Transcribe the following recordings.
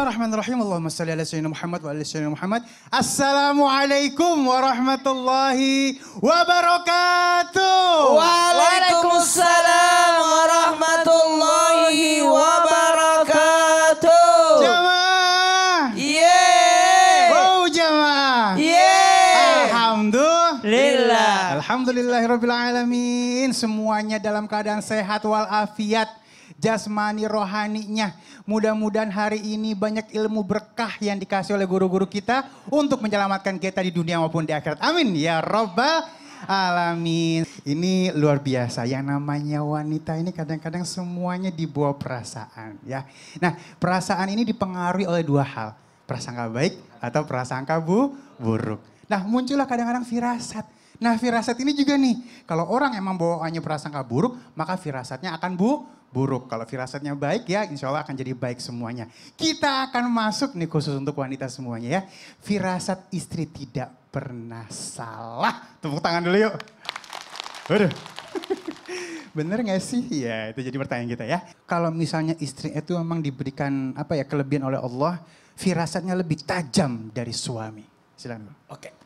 Bismillahirrahmanirrahim. Allahumma salli ala sayyidina Muhammad wa ala sayyidina Muhammad. Assalamualaikum warahmatullahi wabarakatuh. Waalaikumsalam warahmatullahi wabarakatuh. Jamaah. Yeay. Oh jamaah. Yeay. Alhamdulillah. Alhamdulillahirabbil alamin. Semuanya dalam keadaan sehat walafiat. Jasmani rohaninya. Mudah-mudahan hari ini banyak ilmu berkah yang dikasih oleh guru-guru kita untuk menyelamatkan kita di dunia maupun di akhirat. Amin ya rabbal alamin. Ini luar biasa, yang namanya wanita ini kadang-kadang semuanya dibawa perasaan ya. Nah, perasaan ini dipengaruhi oleh dua hal, prasangka baik atau prasangka buruk. Nah, muncullah kadang-kadang firasat. Nah, firasat ini juga nih, kalau orang emang bawaannya prasangka buruk, maka firasatnya akan buruk. Kalau firasatnya baik ya, insya Allah akan jadi baik semuanya. Kita akan masuk nih khusus untuk wanita semuanya ya. Firasat istri tidak pernah salah. Tepuk tangan dulu yuk. Waduh. Bener gak sih? Ya itu jadi pertanyaan kita ya. Kalau misalnya istri itu memang diberikan kelebihan oleh Allah, firasatnya lebih tajam dari suami. Silakan. Oke.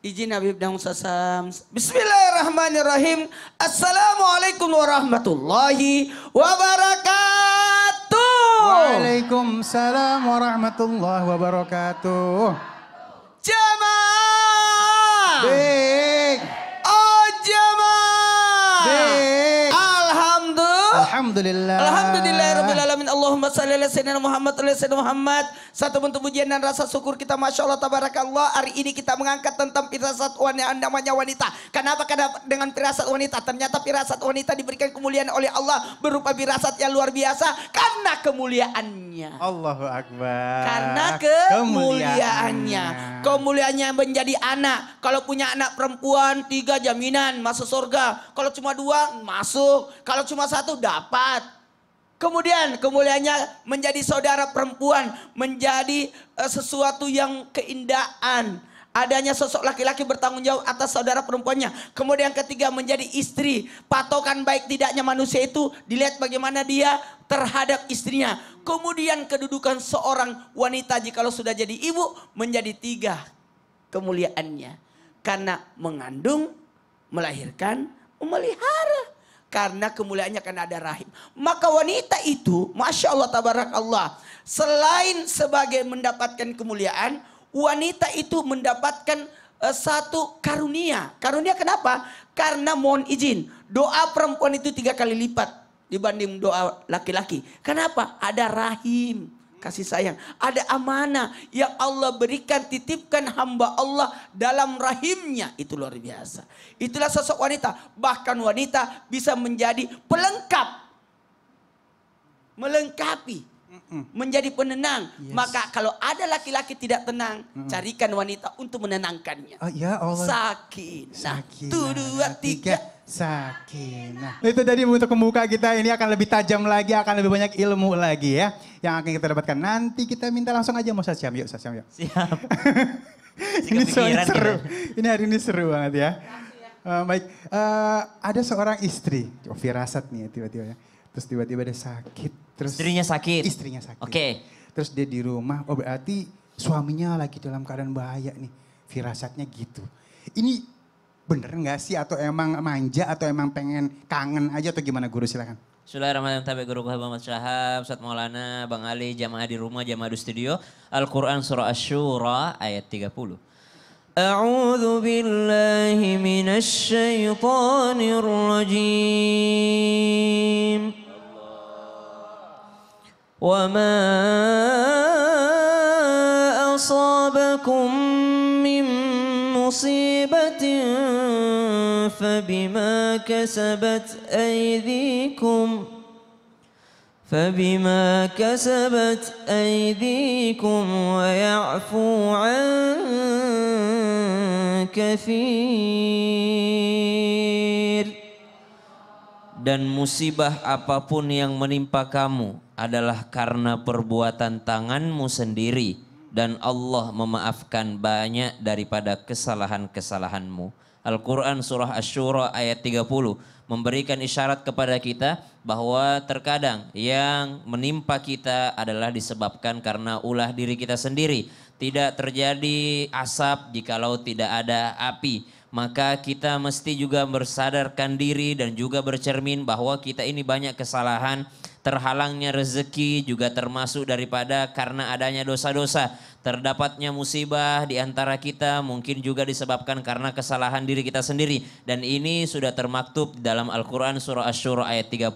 Izin Habib dan Musasam. Bismillahirrahmanirrahim. Assalamualaikum warahmatullahi wabarakatuh. Waalaikumsalam warahmatullahi wabarakatuh. Jamaah. Baik. Oh jamaah. Baik. Alhamdulillah. Alhamdulillahirrahmanirrahim. Allahumma salli ala sayyidina Muhammad wa ala sayyidina Muhammad. Satu bentuk pujian dan rasa syukur kita, Masya Allah, tabarakallah. Hari ini kita mengangkat tentang firasat wanita, namanya wanita. Kenapa? Karena dengan firasat wanita, ternyata firasat wanita diberikan kemuliaan oleh Allah berupa firasat yang luar biasa karena kemuliaannya. Allahu Akbar. Karena kemuliaannya. Kemuliaannya menjadi anak. Kalau punya anak perempuan 3 jaminan masuk surga. Kalau cuma 2 masuk. Kalau cuma 1 dapat. Kemudian kemuliaannya menjadi saudara perempuan. Menjadi sesuatu yang keindahan. Adanya sosok laki-laki bertanggung jawab atas saudara perempuannya. Kemudian ketiga menjadi istri. Patokan baik tidaknya manusia itu dilihat bagaimana dia terhadap istrinya. Kemudian kedudukan seorang wanita jikalau sudah jadi ibu menjadi 3 kemuliaannya. Karena mengandung, melahirkan, memelihara. Karena kemuliaannya karena ada rahim. Maka wanita itu, Masya Allah, tabarakallah. Selain sebagai mendapatkan kemuliaan, wanita itu mendapatkan satu karunia. Karunia kenapa? Karena mohon izin, doa perempuan itu 3 kali lipat dibanding doa laki-laki. Kenapa? Ada rahim, kasih sayang. Ada amanah yang Allah berikan, titipkan hamba Allah dalam rahimnya. Itu luar biasa. Itulah sosok wanita. Bahkan wanita bisa menjadi pelengkap. Melengkapi. Menjadi penenang. Yes. Maka kalau ada laki-laki tidak tenang, carikan wanita untuk menenangkannya. Oh ya Allah. Sakinah. 1, 2, 3. Sakinah. Itu tadi untuk pembuka kita, ini akan lebih tajam lagi, akan lebih banyak ilmu lagi ya. Yang akan kita dapatkan. Nanti kita minta langsung aja Ustaz Syam. Yuk Ustaz Syam yuk. Siap. Ini soalnya seru. Ini hari ini seru banget ya. Baik, ada seorang istri, firasat nih tiba-tiba ya. Terus tiba-tiba dia sakit. Terus Istrinya sakit? Istrinya sakit. Oke. Terus dia di rumah, oh berarti suaminya lagi dalam keadaan bahaya nih. Firasatnya gitu. Ini bener gak sih atau emang manja atau emang pengen kangen aja atau gimana guru silakan. Bismillahirrahmanirrahim. Tabi Guru Muhammad Syahab, Ustaz Maulana, Bang Ali, jamaah di rumah, jamaah di studio. Al-Quran surah Asy-Syura ayat 30. A'udzu billahi minasy syaithanir rajim. Wa ma asabakum min musibatin fabima kasabat aydikum wa ya'fu an katsir. Dan musibah apapun yang menimpa kamu adalah karena perbuatan tanganmu sendiri. Dan Allah memaafkan banyak daripada kesalahan-kesalahanmu. Al-Quran surah Asy-Syura ayat 30 memberikan isyarat kepada kita bahwa terkadang yang menimpa kita adalah disebabkan karena ulah diri kita sendiri. Tidak terjadi asap jikalau tidak ada api. Maka kita mesti juga bersadarkan diri dan juga bercermin bahwa kita ini banyak kesalahan. Terhalangnya rezeki juga termasuk daripada karena adanya dosa-dosa. Terdapatnya musibah di antara kita mungkin juga disebabkan karena kesalahan diri kita sendiri. Dan ini sudah termaktub dalam Al-Quran surah Asy-Syura ayat 30.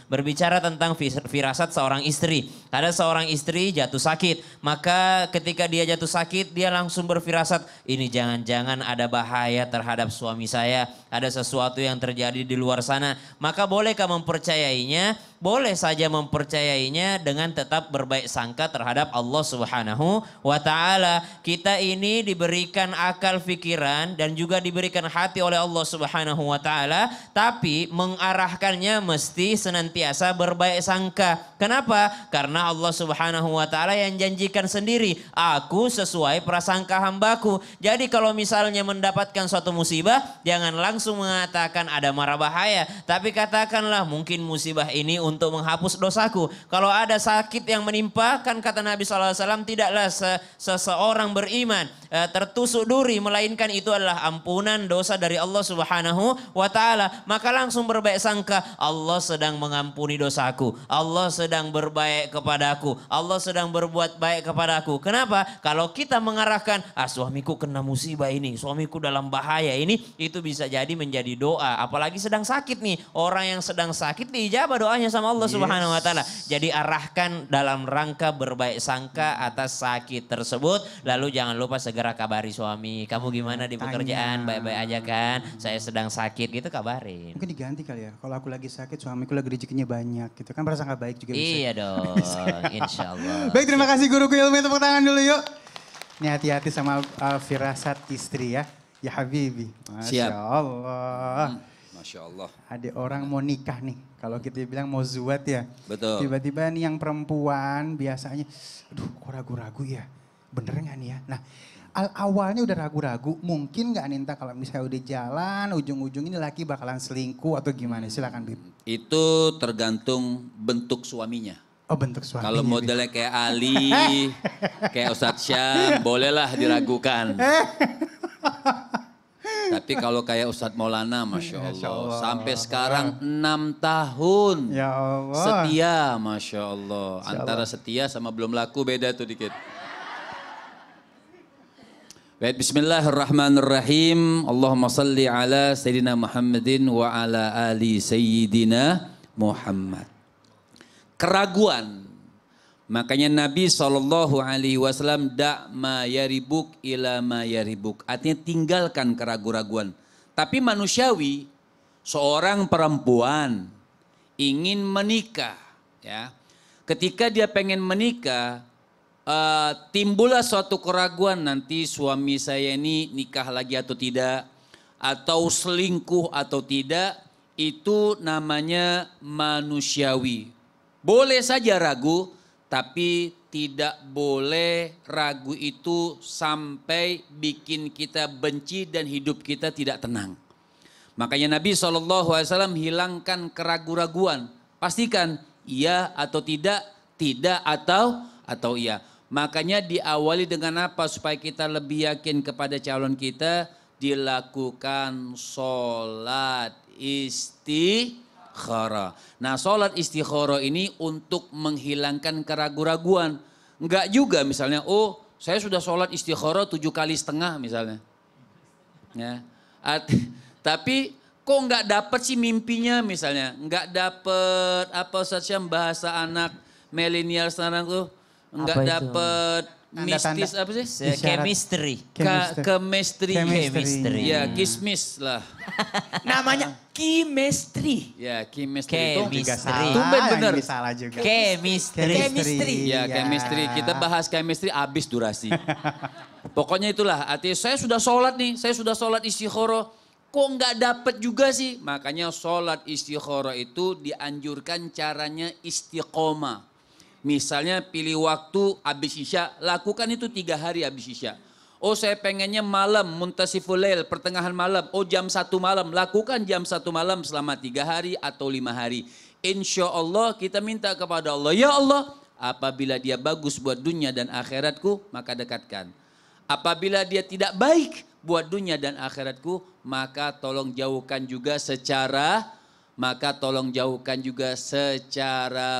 Berbicara tentang firasat seorang istri. Ada seorang istri jatuh sakit. Maka ketika dia jatuh sakit dia langsung berfirasat. Ini jangan-jangan ada bahaya terhadap suami saya. Ada sesuatu yang terjadi di luar sana. Maka bolehkah mempercayainya? Boleh saja mempercayainya dengan tetap berbaik sangka terhadap Allah Subhanahu wa Ta'ala. Kita ini diberikan akal fikiran dan juga diberikan hati oleh Allah Subhanahu wa Ta'ala, tapi mengarahkannya mesti senantiasa berbaik sangka. Kenapa? Karena Allah Subhanahu wa Ta'ala yang janjikan sendiri, aku sesuai prasangka hambaku. Jadi kalau misalnya mendapatkan suatu musibah, jangan langsung mengatakan ada mara bahaya, tapi katakanlah mungkin musibah ini untuk menghapus dosaku. Kalau ada sakit yang menimpa, kan kata Nabi SAW, tidaklah seseorang beriman tertusuk duri, melainkan itu adalah ampunan dosa dari Allah Subhanahu wa Ta'ala. Maka langsung berbaik sangka, Allah sedang mengampuni dosaku, Allah sedang berbaik kepadaku, Allah sedang berbuat baik kepadaku. Kenapa? Kalau kita mengarahkan, suamiku kena musibah ini, suamiku dalam bahaya ini, itu bisa jadi menjadi doa. Apalagi sedang sakit nih, orang yang sedang sakit diijabah doanya sama Allah Subhanahu wa Ta'ala. Jadi arahkan dalam rangka berbaik sangka atas sakit tersebut. Lalu jangan lupa segera kabari suami. Kamu gimana di pekerjaan? Baik-baik aja kan? Saya sedang sakit gitu, kabarin. Mungkin diganti kali ya. Kalau aku lagi sakit, suamiku lagi rezekinya banyak gitu kan, prasangka baik juga bisa. Iya dong, insya Allah. Baik, terima kasih guruku ilmu. Tepuk tangan dulu yuk. Ini hati-hati sama firasat istri ya. Ya Habibi. Masya Allah. Masya Allah. Ada orang mau nikah nih. Kalau kita bilang mau zuat ya. Betul. Tiba-tiba nih yang perempuan biasanya, aduh kok ragu-ragu ya. Bener gak nih ya? Nah awalnya udah ragu-ragu. Mungkin gak Ninta kalau misalnya udah jalan ujung-ujung ini laki bakalan selingkuh atau gimana? Silakan Bib. Itu tergantung bentuk suaminya. Oh bentuk suaminya. Kalau modelnya kayak Ali, kayak Ustadz Syam, bolehlah diragukan. Tapi kalau kayak Ustadz Maulana, Masya Allah. Sampai sekarang 6 tahun. Ya Allah. Setia, Masya Allah. Antara setia sama belum laku beda tuh dikit. Baik, bismillahirrahmanirrahim. Allahumma salli ala Sayyidina Muhammadin wa ala ali Sayyidina Muhammad. Keraguan. Makanya Nabi SAW dak ma yaribuk ila ma yaribuk. Artinya tinggalkan keraguan-raguan. Tapi manusiawi, seorang perempuan ingin menikah. Ya, ketika dia pengen menikah, timbullah suatu keraguan, nanti suami saya ini nikah lagi atau tidak, atau selingkuh atau tidak, itu namanya manusiawi. Boleh saja ragu, tapi tidak boleh ragu itu sampai bikin kita benci dan hidup kita tidak tenang. Makanya Nabi SAW hilangkan keraguan-raguan. Pastikan iya atau tidak, tidak atau iya. Makanya diawali dengan apa supaya kita lebih yakin kepada calon kita? Dilakukan sholat istikharah. Nah, sholat istikharah ini untuk menghilangkan keraguan-raguan. Enggak juga misalnya, oh saya sudah sholat istikharah 7,5 kali misalnya. Ya. Tapi kok enggak dapat sih mimpinya misalnya. Enggak dapat apa saja bahasa anak milenial sekarang tuh. Enggak dapat mistis apa sih? Chemistry. Chemistry. Ya, kismis lah. Namanya chemistry. Ya, chemistry. Chemistry. Tumben bener. Salah juga. Chemistry. Ya, chemistry. Kita bahas chemistry habis durasi. Pokoknya itulah, artinya saya sudah sholat nih, saya sudah sholat istikharah. Kok nggak dapet juga sih? Makanya sholat istikharah itu dianjurkan caranya istiqomah. Misalnya pilih waktu habis isya, lakukan itu 3 hari habis isya. Oh saya pengennya malam, muntasiful lail, pertengahan malam. Oh jam 1 malam, lakukan jam 1 malam selama 3 hari atau 5 hari. Insya Allah kita minta kepada Allah, ya Allah, apabila dia bagus buat dunia dan akhiratku, maka dekatkan. Apabila dia tidak baik buat dunia dan akhiratku, maka tolong jauhkan juga secara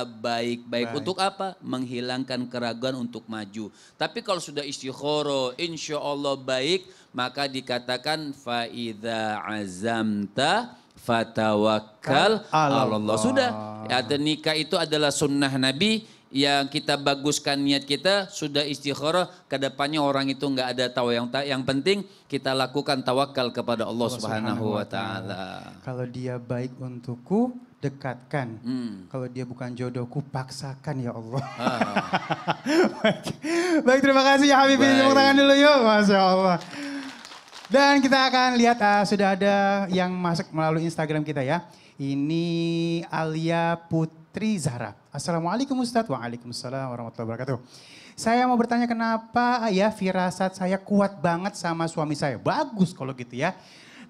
baik-baik. Untuk apa? Menghilangkan keraguan untuk maju. Tapi kalau sudah istikharah, insya Allah baik, maka dikatakan faidha azamta fatawakkal Allah. Sudah. Ya, nikah itu adalah sunnah Nabi yang kita baguskan niat kita, sudah istikharah, kedepannya orang itu nggak ada tahu, yang penting kita lakukan tawakal kepada Allah Subhanahu wa taala. Kalau dia baik untukku, dekatkan. Kalau dia bukan jodohku, paksakan ya Allah. Baik, terima kasih ya Habibie. Tepuk tangan dulu yuk. Masya Allah. Dan kita akan lihat sudah ada yang masuk melalui Instagram kita ya. Ini Alia Putri Zahra. Assalamualaikum Ustadz. Waalaikumsalam warahmatullahi wabarakatuh. Saya mau bertanya kenapa ya firasat saya kuat banget sama suami saya. Bagus kalau gitu ya.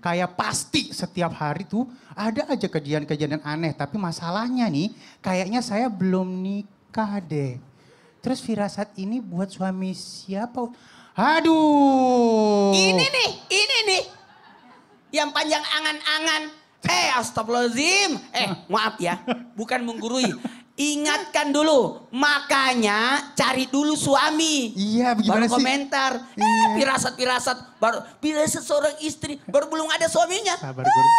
Kayak pasti setiap hari tuh ada aja kejadian-kejadian aneh. Tapi masalahnya nih kayaknya saya belum nikah deh. Terus firasat ini buat suami siapa? Aduh. Ini nih. Yang panjang angan-angan. Astagfirullahaladzim. Maaf ya, bukan menggurui. Ingatkan dulu, makanya cari dulu suami. Iya, bagaimana baru sih? komentar. Pirasat-pirasat. Baru pirasat seorang istri, baru belum ada suaminya. Sabar guru.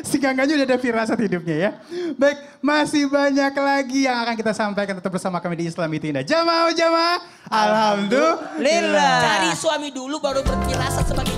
Singgangannya udah ada firasat hidupnya ya. Baik, masih banyak lagi yang akan kita sampaikan, tetap bersama kami di Islam Itu Indah. Jamaah, alhamdulillah. Cari suami dulu baru berfirasat sebagai